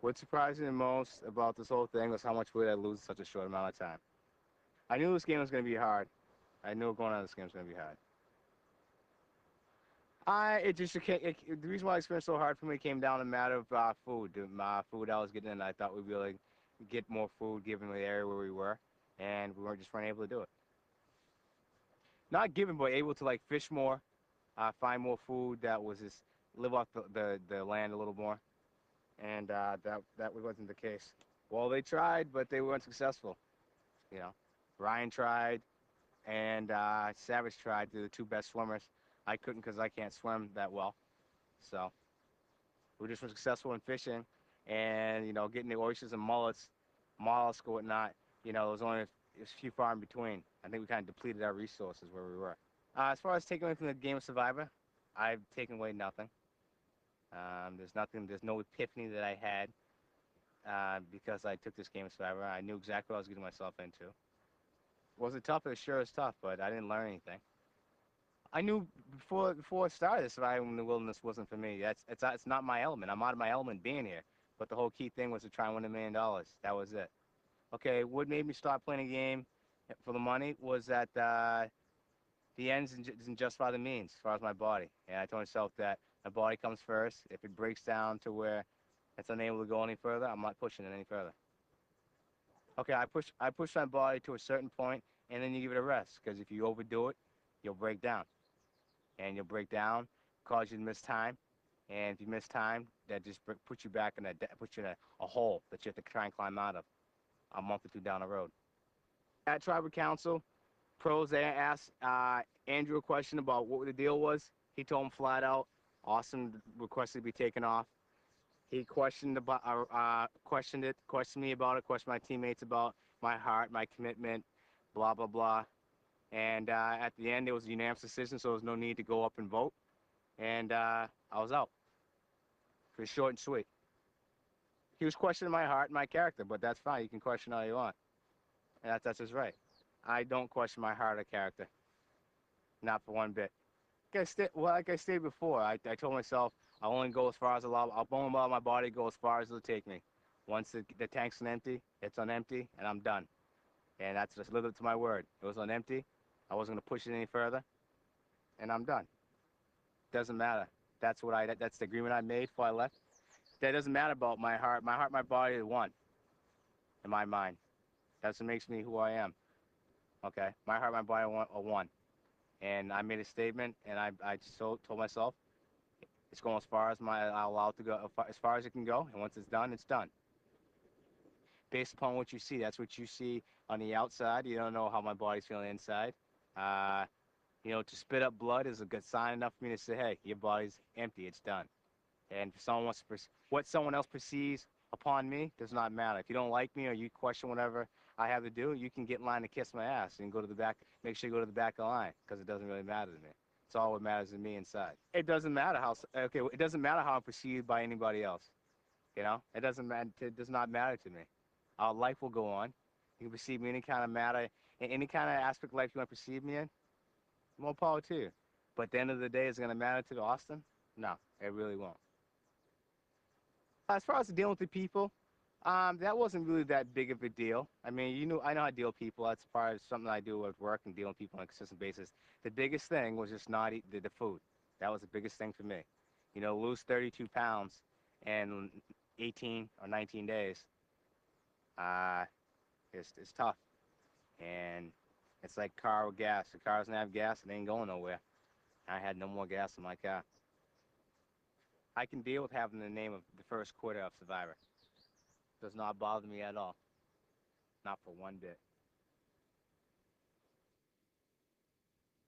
What surprised me the most about this whole thing was how much weight I lose in such a short amount of time. I knew this game was going to be hard. I knew going on this game was going to be hard. The reason why it's been so hard for me came down to a matter of food. The food I was getting in, I thought we'd be able to get more food given the area where we were, and we weren't able to do it. Not given, but able to like fish more, find more food that was just live off the land a little more, and that wasn't the case. Well, they tried, but they weren't successful. You know, Ryan tried, and Savage tried. They're the two best swimmers. I couldn't because I can't swim that well, so we just were successful in fishing, and getting the oysters and mollusks or whatnot. There was only a few far in between. I think we kind of depleted our resources where we were. As far as taking away from the game of Survivor, I've taken away nothing. There's no epiphany that I had because I took this game of Survivor. I knew exactly what I was getting myself into. Was it tough? It sure is tough, but I didn't learn anything. I knew before it started, surviving in the wilderness wasn't for me. It's not my element. I'm out of my element being here. But the whole key thing was to try and win $1 million. That was it. Okay, what made me start playing a game for the money was that the ends doesn't justify the means as far as my body. And I told myself that my body comes first. If it breaks down to where it's unable to go any further, I'm not pushing it any further. Okay, I push my body to a certain point, and then you give it a rest. Because if you overdo it, you'll break down. And you'll break down, cause you to miss time. And if you miss time, that just puts you back in a hole that you have to try and climb out of a month or two down the road. At Tribal Council, pros, they asked Andrew a question about what the deal was. He told him flat out, Osten requested to be taken off. He questioned me about it, questioned my teammates about my heart, my commitment, blah, blah, blah. And at the end, it was a unanimous decision, so there was no need to go up and vote. And I was out. It was short and sweet. He was questioning my heart and my character, but that's fine. You can question all you want. And that's his right. I don't question my heart or character. Not for one bit. Like I stated before, I told myself I'll only go as far as I'll only allow my body to go as far as it'll take me. Once the tank's on empty, it's on empty, and I'm done. And that's just lived up to my word. It was on empty. I wasn't going to push it any further, and I'm done. Doesn't matter. That's the agreement I made before I left. That doesn't matter about my heart. My body is one in my mind. That's what makes me who I am. Okay? My heart, my body are one. And I made a statement, and I just told myself it's going as far as I'll allow it to go, as far as it can go. And once it's done, it's done. Based upon what you see, that's what you see on the outside. You don't know how my body's feeling inside. To spit up blood is a good sign enough for me to say, hey, your body's empty, it's done. And if someone wants to what someone else perceives upon me does not matter. If you don't like me or you question whatever I have to do, you can get in line to kiss my ass and go to the back. Make sure you go to the back of the line because it doesn't really matter to me. It's all what matters to me inside. It doesn't matter it doesn't matter how I'm perceived by anybody else. It doesn't matter. It does not matter to me. Our life will go on. You can perceive me any kind of matter, in any kind of aspect of life you want to perceive me in. More power to you. But at the end of the day, is it going to matter to Osten? No, it really won't. As far as dealing with the people, that wasn't really that big of a deal. I mean, I know how to deal with people. That's part of something I do at work and dealing with people on a consistent basis. The biggest thing was just not eat the food. That was the biggest thing for me. Lose 32 pounds in 18 or 19 days. It's tough. And it's like car with gas. If the car doesn't have gas, it ain't going nowhere. I had no more gas in my car. I can deal with having the name of the first quarter of Survivor. Does not bother me at all. Not for one bit.